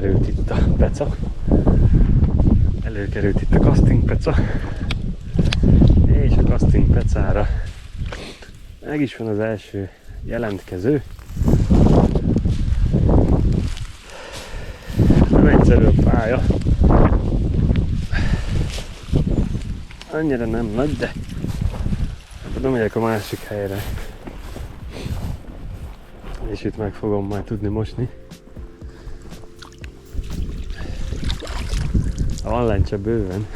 előkerült itt a peca. Előkerült itt a casting peca. És a casting pecára meg is van az első jelentkező. Nem egyszerű a pálya. Annyira nem nagy, de nem megyek a másik helyre. És itt meg fogom majd tudni mosni. Van lencse bőven.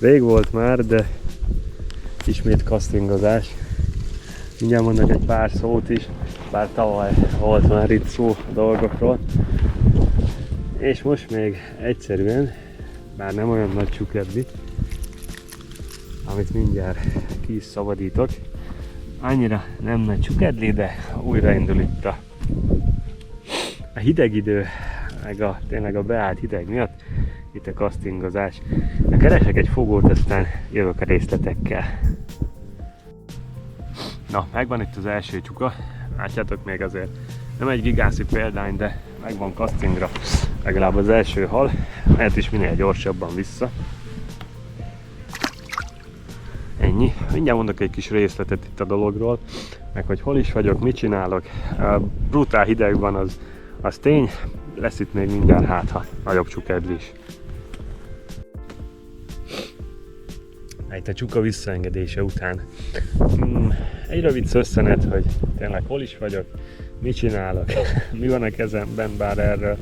Rég volt már, de ismét castingozás. Mindjárt mondok egy pár szót is, bár tavaly volt már itt szó a dolgokról. És most még egyszerűen, bár nem olyan nagy csukebbi, amit mindjárt ki is szabadítok. Annyira nem nagy csukedli, de újraindul itt a hideg idő, meg tényleg a beállt hideg miatt itt a castingozás. Na, keresek egy fogót, aztán jövök a részletekkel. Na, megvan itt az első csuka. Látjátok, még azért nem egy gigászi példány, de megvan castingra legalább az első hal. Mehet is minél gyorsabban vissza. Ennyi. Mindjárt mondok egy kis részletet itt a dologról, meg hogy hol is vagyok, mit csinálok. Brutál hideg van, az tény. Lesz itt még mindjárt hátha nagyobb csukedli is. Itt a csuka visszaengedése után egy rövid szösszenet, hogy tényleg hol is vagyok, mit csinálok, mi van a kezemben, bár erről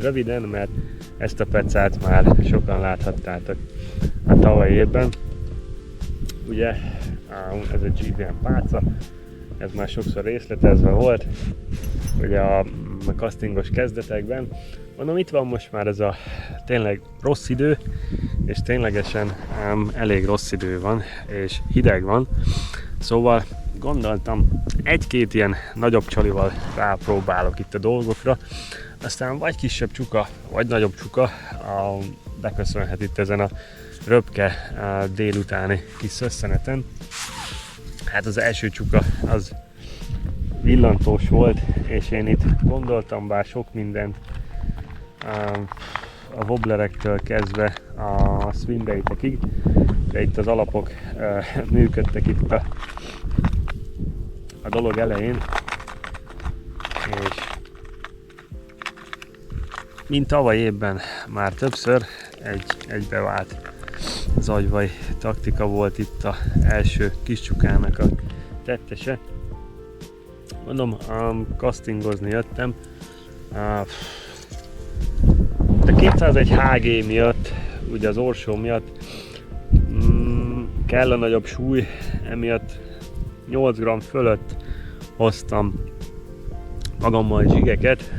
röviden, mert ezt a pecát már sokan láthattátok a tavalyi évben. Ugye ez egy GVM pálca, ez már sokszor részletezve volt, ugye a castingos kezdetekben. Mondom, itt van most már ez a tényleg rossz idő, és ténylegesen elég rossz idő van, és hideg van. Szóval gondoltam, egy-két ilyen nagyobb csalival rápróbálok itt a dolgokra, aztán vagy kisebb csuka, vagy nagyobb csuka beköszönhet itt ezen a röpke délutáni kis szösszeneten. Hát az első csuka az villantós volt, és én itt gondoltam, bár sok mindent, a wobblerektől kezdve a swinbaitekig, de itt az alapok működtek itt a dolog elején, és mint tavaly évben már többször egy bevált zagyvaj taktika volt itt az első kis csukának a tettese. Mondom, castingozni jöttem. A 201 HG miatt, ugye az orsó miatt kell a nagyobb súly, emiatt 8 g fölött hoztam magammal zsigeket,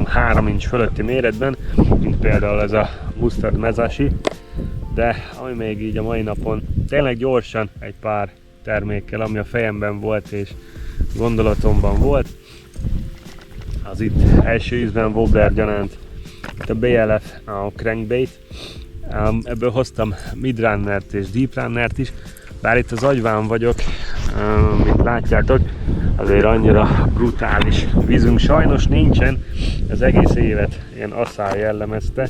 3 inch fölötti méretben, mint például ez a Mustard Mezashi, de ami még így a mai napon tényleg gyorsan egy pár termékkel, ami a fejemben volt és gondolatomban volt, az itt első ízben wobbler gyanánt, itt a BLF a crankbait, ebből hoztam midrunnert és deep runnert is, bár itt az agyván vagyok, mint látjátok, azért annyira brutális vízünk sajnos nincsen, az egész évet ilyen asszály jellemezte,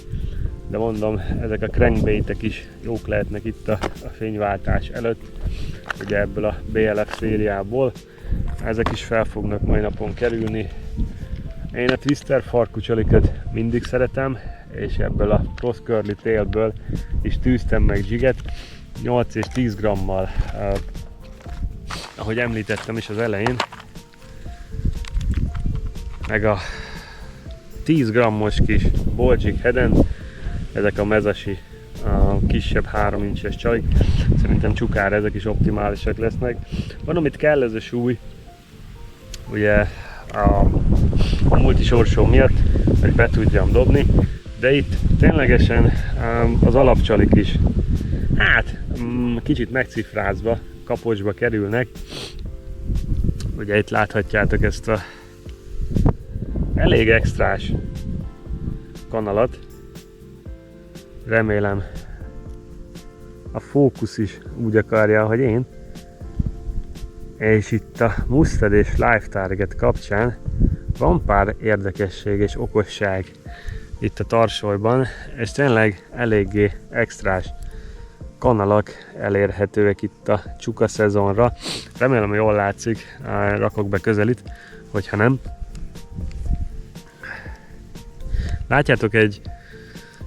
de mondom, ezek a crankbaitek is jók lehetnek itt a fényváltás előtt, ugye ebből a BLF szériából, ezek is fel fognak mai napon kerülni. Én a twister farkú csalikat mindig szeretem, és ebből a cross curly tailből is tűztem meg zsiget, 8 és 10 grammal, ahogy említettem is az elején, meg a 10 grammos kis Bolcsik headen, ezek a Mezashi, a kisebb 3 inches csalik, szerintem csukára ezek is optimálisak lesznek. Mondom, itt kell ez a súly, ugye a multisorsó miatt, hogy be tudjam dobni, de itt ténylegesen az alapcsalik is, hát kicsit megcifrázva, kapocsba kerülnek. Ugye itt láthatjátok ezt a elég extrás kanalat, remélem a fókusz is úgy akarja, hogy én, És itt a Mustad és Live Target kapcsán van pár érdekesség és okosság itt a tarsolyban, és tényleg eléggé extrás kanalak elérhetőek itt a csuka szezonra. Remélem, hogy jól látszik, rakok be közelít, hogyha nem. Látjátok, egy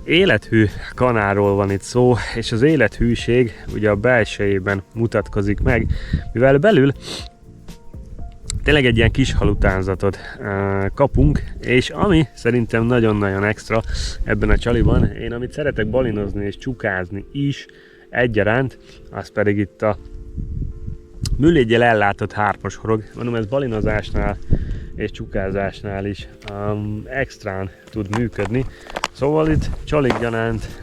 élethű kanáról van itt szó, és az élethűség ugye a belsejében mutatkozik meg, mivel belül tényleg egy ilyen kis halutánzatot kapunk, és ami szerintem nagyon-nagyon extra ebben a csaliban, én amit szeretek balinozni és csukázni is egyaránt, az pedig itt a műlégyel ellátott hárpas horog. Mondom, ez balinozásnál és csukázásnál is extrán tud működni. Szóval itt csalik gyanánt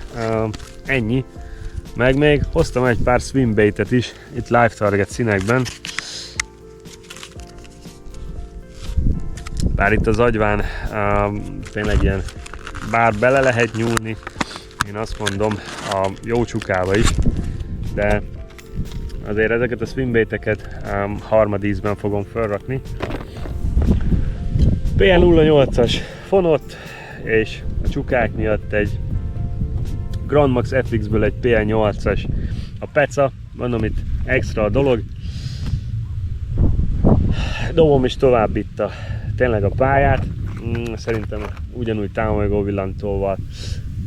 ennyi. Meg még hoztam egy pár swimbaitet is, itt Live Target színekben. Bár itt az agyván tényleg ilyen, bár bele lehet nyúlni, én azt mondom, a jó csukába is, de azért ezeket a swimbaiteket harmadízben fogom felrakni. PL08-as fonott, és a csukák miatt egy Grandmax FX-ből egy PL8-as a peca, mondom, itt extra a dolog. Dobom is tovább itt tényleg a pályát, szerintem ugyanúgy támogató villantóval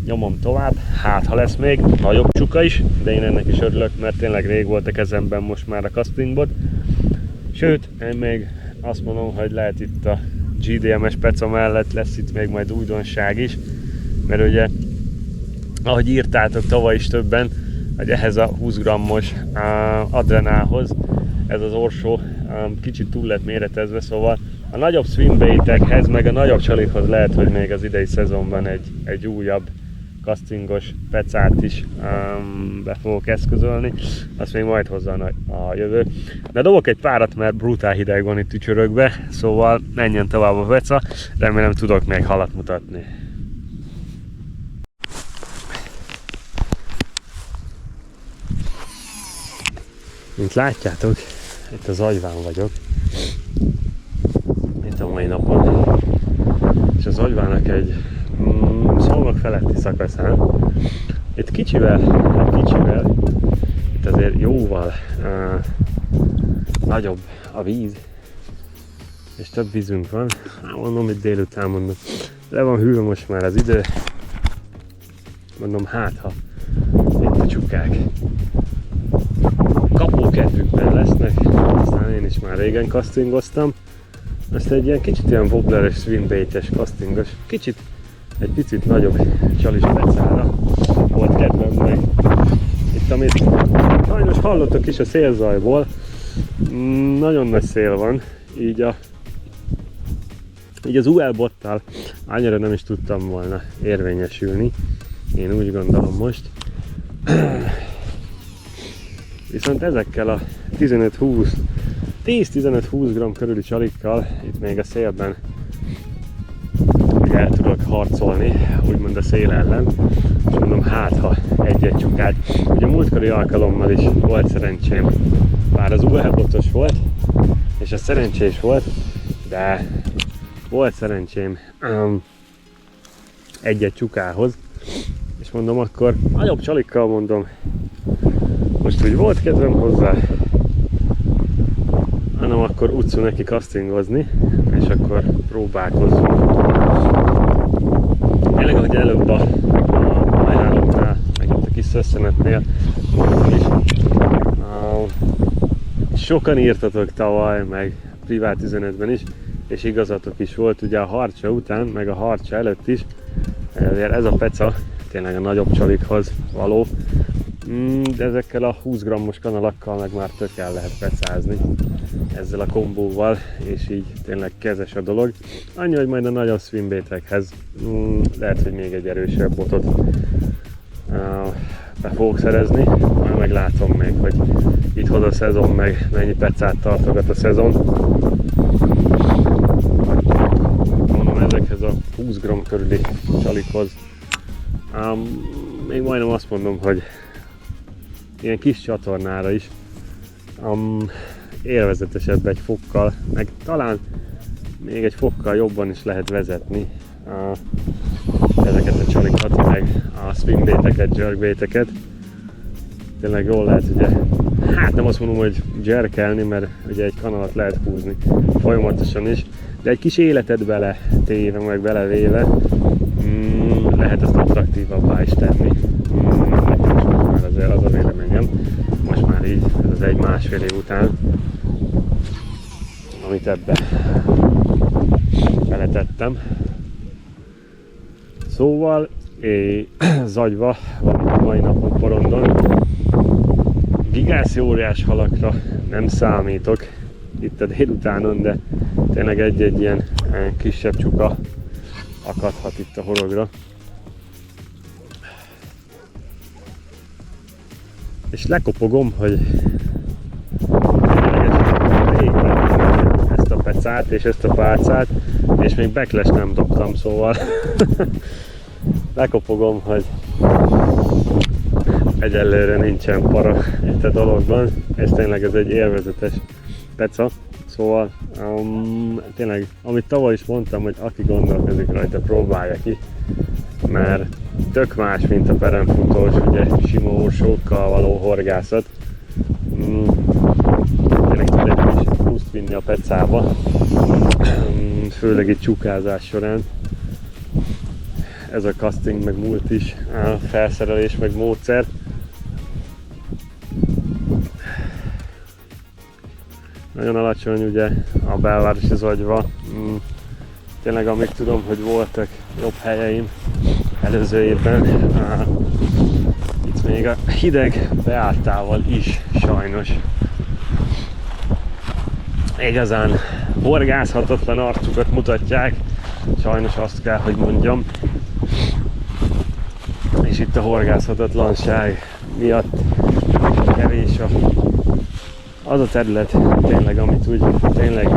nyomom tovább, hát ha lesz még nagyobb csuka is, de én ennek is örülök, mert tényleg rég volt a kezemben most már a castingbot. Sőt, én még azt mondom, hogy lehet itt a GDMS peca mellett lesz itt még majd újdonság is, mert ugye, ahogy írtátok tavaly is többen, hogy ehhez a 20 grammos adrenálhoz ez az orsó kicsit túl lett méretezve, szóval a nagyobb swimbaitekhez, meg a nagyobb csalikhoz lehet, hogy még az idei szezonban egy újabb castingos pecát is be fogok eszközölni, azt még majd hozzá a jövő. De dobok egy párat, mert brutál hideg van itt Tücsörökbe, szóval menjen tovább a peca, remélem tudok még halat mutatni. Mint látjátok, itt az agyván vagyok, itt a mai napon, és az agyvának egy szolnok feletti szakaszán. Itt kicsivel, itt azért jóval nagyobb a víz, és több vízünk van. Mondom, itt délután mondom, le van hűlve most már az idő. Mondom, hát ha itt a csukák kapókedvükben lesznek, aztán én is már régen castingoztam. Ezt egy ilyen kicsit ilyen wobbleres, swimbaites castingos, egy picit nagyobb csalis pecára volt kedvem meg. Itt amit sajnos hallottok is a szélzajból, nagyon nagy szél van, így az UL bottal annyira nem is tudtam volna érvényesülni, én úgy gondolom most. Viszont ezekkel a 10-15-20 g körüli csalikkal itt még a szélben el tudok harcolni, úgymond a szél ellen, és mondom, hát ha egy-egy csukát. Ugye múltkori alkalommal is volt szerencsém, bár az UL-botos volt, és a szerencsés volt, de volt szerencsém egy-egy csukához, és mondom, akkor nagyobb csalikkal mondom, most úgy volt kedvem hozzá, hanem akkor utcú neki castingozni, és akkor próbálkozzunk. Tényleg, ahogy előbb a ajánlóknál, meg itt a kis szösszenetnél is, sokan írtatok tavaly, meg privát üzenetben is, és igazatok is volt ugye a harcsa után, meg a harcsa előtt is, ezért ez a peca tényleg a nagyobb csalikhoz való, de ezekkel a 20 grammos kanalakkal meg már tök el lehet pecázni ezzel a kombóval, és így tényleg kezes a dolog. Annyi, hogy majd a nagyobb swimbaitekhez lehet, hogy még egy erősebb botot be fogok szerezni, majd meglátom még, hogy itt hoz a szezon, meg mennyi pecát tartogat a szezon. Mondom, ezekhez a 20 g körüli csalikhoz még majdnem azt mondom, hogy ilyen kis csatornára is élvezetesebb egy fokkal, meg talán még egy fokkal jobban is lehet vezetni ezeket a csalikat, meg a swingbaiteket, jerkbaiteket. Tényleg jól lehet, ugye, hát nem azt mondom, hogy jerkelni, mert ugye egy kanalat lehet húzni folyamatosan is, de egy kis életet bele téve, meg belevéve lehet ezt attraktívabbá is tenni. Nekem is most már azért az a véleményem, most már így, ez az egy-másfél év után, amit ebbe beletettem. Szóval zagyva van a mai napon porondon. Gigászi óriás halakra nem számítok itt a délutánon, de tényleg egy-egy ilyen kisebb csuka akadhat itt a horogra. És lekopogom, hogy ezt a pecát és ezt a pálcát, és még backlash nem dobtam, szóval lekopogom, hogy egyelőre nincsen para itt a dologban, és tényleg ez egy élvezetes peca, szóval tényleg, amit tavaly is mondtam, hogy aki gondolkozik rajta, próbálja ki, mert tök más, mint a peremfutós, ugye sima orsókkal való horgászat. Tényleg tud egy kis pluszt vinni a pecába, főleg itt csukázás során. Ez a casting meg múlt is felszerelés meg módszer. Nagyon alacsony ugye a belvárosi zagyva. Tényleg amíg tudom, hogy voltak jobb helyeim előző évben, itt még a hideg beálltával is sajnos igazán horgászhatatlan arcukat mutatják, sajnos azt kell, hogy mondjam. És itt a horgászhatatlanság miatt kevés az a terület tényleg, amit úgy tényleg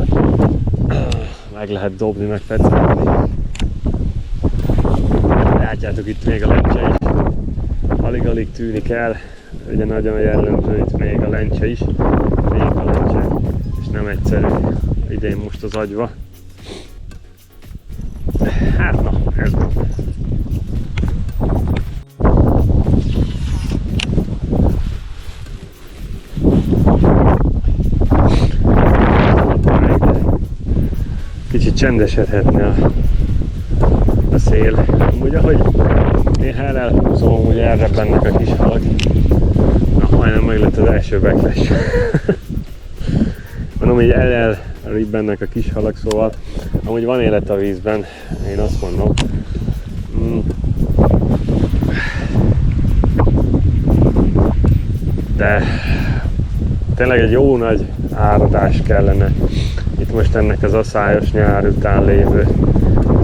meg lehet dobni, meg fecálni. Látjátok, itt még a lencse is alig-alig tűnik el, ugye nagyon jellemző itt még a lencse is, még a lencse, és nem egyszerű idén most az agyva. Hát na, ez van. Kicsit csendesedhetne a szél. Amúgy ahogy néha elhúzom, amúgy elrebbennek a kis halak. Na, majdnem meg lett az első backlash. Mondom, hogy elribbennek a kis halak, szóval amúgy van élet a vízben, én azt mondom. De tényleg egy jó nagy áradás kellene itt most ennek az aszályos nyár után lévő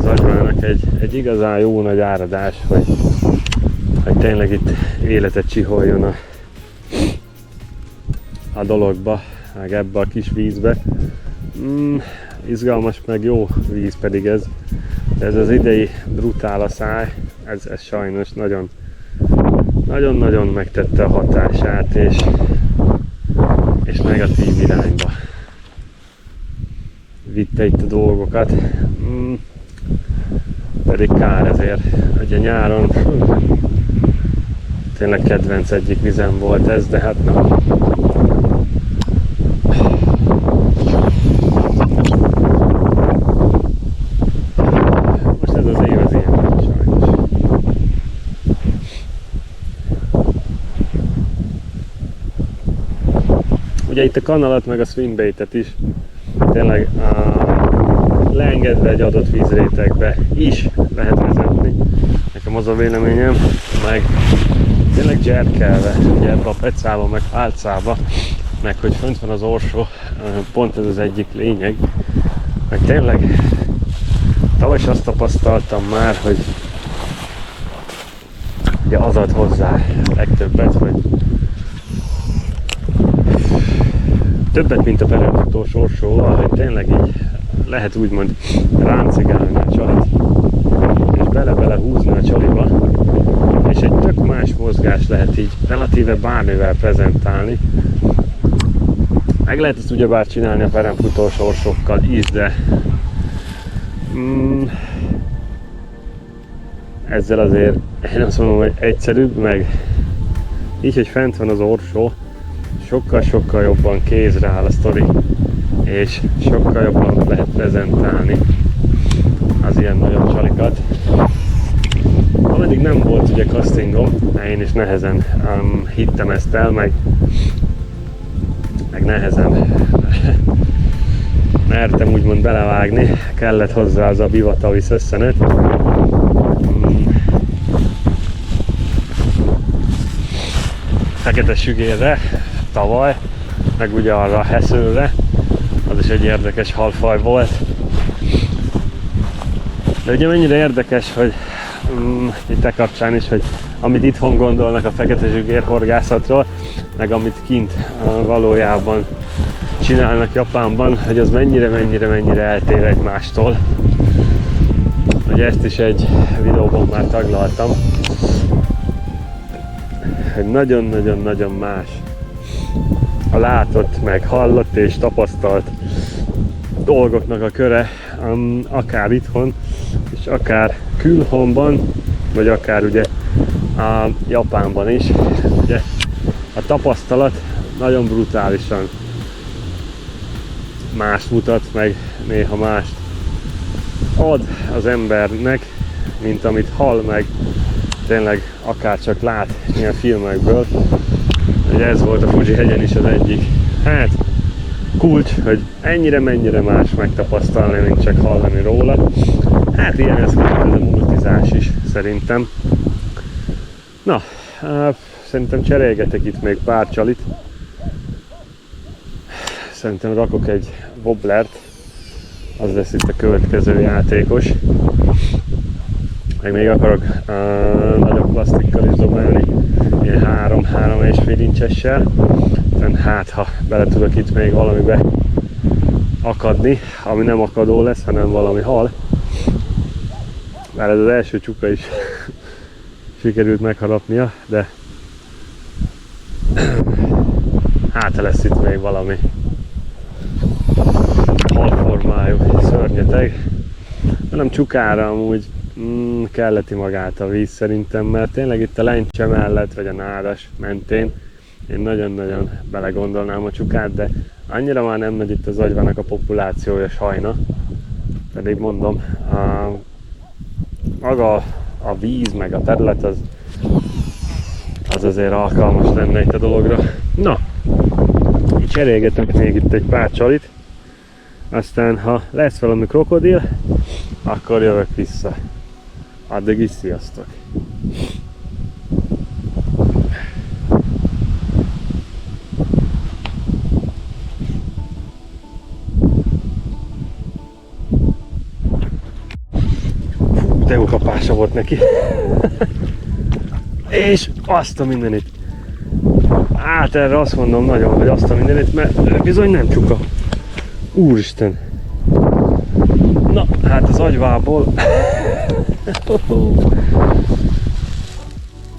zagyvának egy igazán jó nagy áradás, hogy tényleg itt életet csiholjon a dologba, meg ebbe a kis vízbe. Izgalmas, meg jó víz pedig ez. De ez az idei brutál aszály, ez sajnos nagyon megtette a hatását, és negatív irányba vitte itt a dolgokat. Pedig kár ezért, ugye nyáron tényleg kedvenc egyik vizem volt ez, de hát na. Most ez az év az ilyen, sajnos. Ugye itt a kanalat meg a swingbaitet is tényleg leengedve egy adott vízrétegbe is lehet vezetni. Nekem az a véleményem, meg tényleg jerkelve, ugye ebbe a pecába, meg pálcába, meg hogy fönt van az orsó, pont ez az egyik lényeg. Meg tényleg tavaly is azt tapasztaltam már, hogy ugye az ad hozzá legtöbbet, hogy többet, mint a peremfutós orsóval, hogy tényleg így lehet úgymond ráncigálni a csalit, és bele-bele húzni a csaliba, és egy tök más mozgás lehet így relatíve bármivel prezentálni, Meg lehet ezt ugyebár csinálni a peremfutó sorsokkal is, de ezzel azért én azt mondom, hogy egyszerűbb, meg így, hogy fent van az orsó, sokkal jobban kézre áll a sztori, és sokkal jobban lehet prezentálni az ilyen nagyobb csalikat. Ameddig nem volt ugye castingom, én is nehezen hittem ezt el, meg nehezen mertem úgymond belevágni, kellett hozzá az a Bivatavis összenet. Fekete sügérre tavaly, meg ugye arra a heszőre, az is egy érdekes halfaj volt. De ugye mennyire érdekes, hogy itt kapcsán is, hogy amit itthon gondolnak a fekete sügér horgászatról, meg amit kint valójában csinálnak Japánban, hogy az mennyire eltér egymástól. Ugye ezt is egy videóban már taglaltam, hogy nagyon más a látott, meg hallott és tapasztalt dolgoknak a köre, akár itthon, és akár külhonban, vagy akár ugye a Japánban is. Ugye a tapasztalat nagyon brutálisan más mutat, meg néha mást ad az embernek, mint amit hall, meg tényleg akár csak lát ilyen filmekből. Ugye ez volt a Fuji-hegyen is az egyik kulcs, hogy mennyire más megtapasztalni, mint csak hallani róla. Hát ilyen ez a multizás is szerintem. Na, szerintem cserélgetek itt még pár csalit. Szerintem rakok egy wobblert, az lesz itt a következő játékos. Meg még akarok nagyobb plastikkal is dobálni, ilyen 3,5 incsessel. Hát ha bele tudok itt még valamibe akadni, ami nem akadó lesz, hanem valami hal. Már ez az első csuka is sikerült megharapnia, de hát lesz itt még valami halformájú szörnyeteg. Nem csukára amúgy kelleti magát a víz szerintem, mert tényleg itt a lencse mellett, vagy a nádas mentén én nagyon belegondolnám a csukát, de annyira már nem megy itt az agyvának a populációja sajna. Pedig mondom, maga a víz meg a terület az azért alkalmas lenne itt a dologra. Na, cserélgetek még itt egy pár csalit, aztán ha lesz valami krokodil, akkor jövök vissza. Addig is sziasztok! De jó kapása volt neki. És azt a mindenit. Hát erre azt mondom nagyon, hogy azt a mindenit, mert bizony nem csuka. Úristen! Na, hát az agyvából.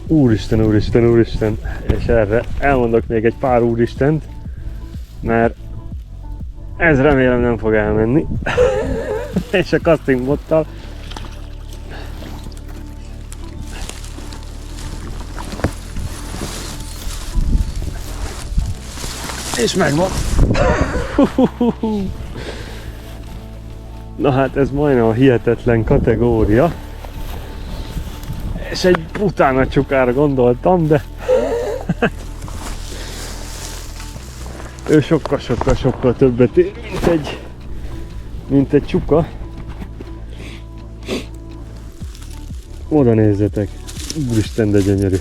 Úristen. És erre elmondok még egy pár úristent, mert ez remélem nem fog elmenni. És a casting bottal. És megvan. Na hát ez majdnem a hihetetlen kategória. És egy brutál nagy csukára gondoltam, de ő sokkal többet ér, mint egy csuka. Oda nézzetek. Úristen, de gyönyörű.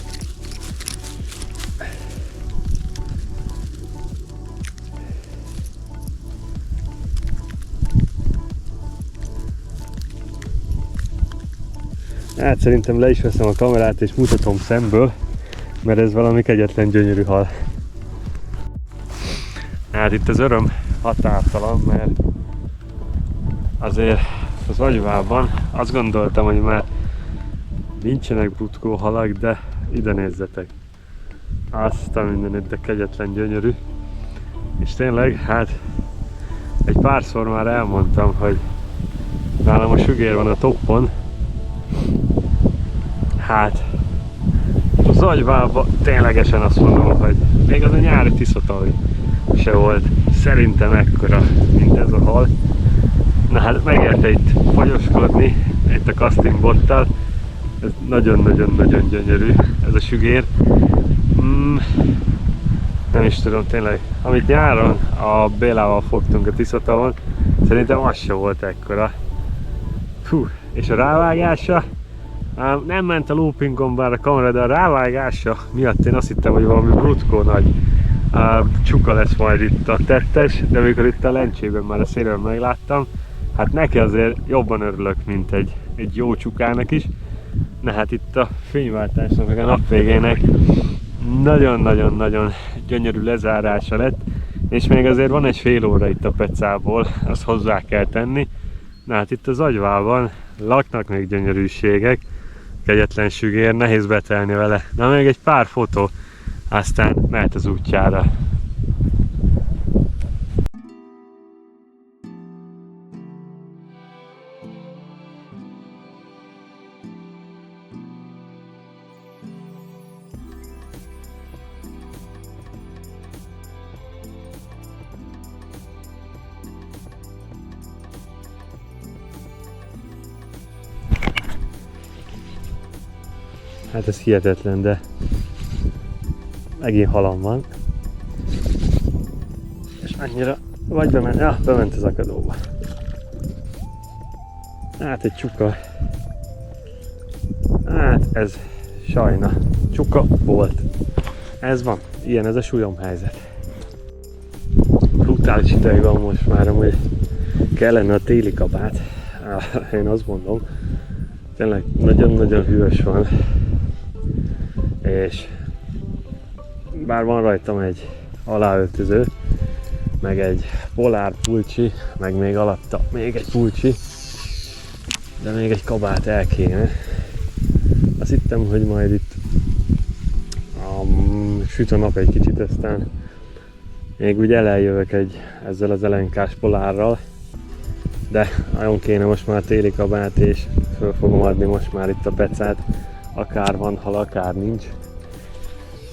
Hát szerintem le is veszem a kamerát és mutatom szemből, mert ez valami kegyetlen gyönyörű hal. Hát itt az öröm határtalan, mert azért az agyvában azt gondoltam, hogy már nincsenek butkó halak, de ide nézzetek. Azt a mindenit, de kegyetlen gyönyörű. És tényleg, hát egy párszor már elmondtam, hogy nálam a sügér van a toppon. Hát a Zagyvában ténylegesen azt mondom, hogy még az a nyári Tiszatavi se volt szerintem ekkora, mint ez a hal. Na hát megérte itt fagyoskodni, itt a casting bottal. Ez nagyon-nagyon-nagyon gyönyörű, ez a sügér. Nem is tudom, tényleg, amit nyáron a Bélával fogtunk a Tiszatavon, szerintem az se volt ekkora. Fú, és a rávágása, nem ment a loopingon bár a kamera, de a rávágása miatt én azt hittem, hogy valami brutkó nagy csuka lesz majd itt a tettes, de amikor itt a lencsében már a szélről megláttam, hát neki azért jobban örülök, mint egy jó csukának is. Na hát itt a fényváltásnak, meg a napvégének nagyon-nagyon-nagyon gyönyörű lezárása lett, és még azért van egy fél óra itt a Pecából, azt hozzá kell tenni. Na hát itt az Zagyvában laknak még gyönyörűségek, kegyetlen sügér, nehéz betelni vele. Na még egy pár fotó, aztán mehet az útjára. Hát ez hihetetlen, de megint halam van. És annyira, vagy bement, ja, bement az akadóba. Hát egy csuka. Hát ez sajna. Csuka volt. Ez van. Ilyen ez a súlyom helyzet. Brutális ideg van most már, amúgy kellene a téli kabát. Én azt mondom. Tényleg nagyon-nagyon hűvös van. És bár van rajtam egy aláöltöző, meg egy polár pulcsi, meg még alatta még egy pulcsi, de még egy kabát el kéne. Azt hittem, hogy majd itt süt a nap egy kicsit, aztán még úgy eljövök ezzel az elenkás polárral, de nagyon kéne most már téli kabát, és föl fogom adni most már itt a Pecát, akár van hal, akár nincs,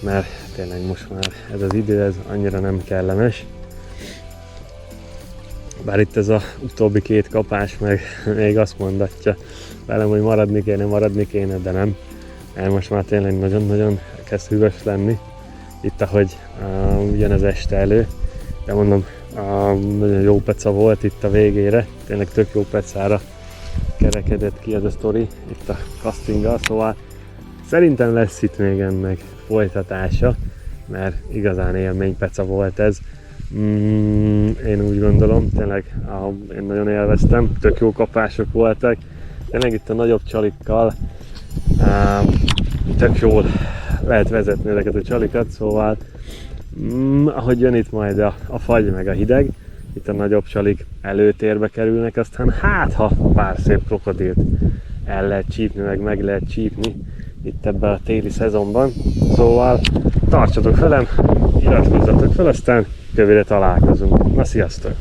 mert tényleg most már ez az idő, ez annyira nem kellemes. Bár itt ez a utóbbi két kapás meg még azt mondatja velem, hogy maradni kéne, de nem. Mert most már tényleg nagyon-nagyon kezd hűvös lenni. Itt ahogy ugyanez este elő, de mondom, nagyon jó peca volt itt a végére, tényleg tök jó pecára kerekedett ki ez a sztori itt a castinggal, szóval szerintem lesz itt még ennek folytatása, mert igazán élménypeca volt ez. Én úgy gondolom, tényleg én nagyon élveztem, tök jó kapások voltak, tényleg itt a nagyobb csalikkal tök jól lehet vezetni ezeket a csalikat, szóval ahogy jön itt majd a fagy meg a hideg, itt a nagyobb csalik előtérbe kerülnek, aztán hát ha pár szép krokodilt el lehet csípni, meg lehet csípni itt ebben a téli szezonban. Szóval tartsatok velem, iratkozzatok fel, aztán jövőre találkozunk. Na, sziasztok!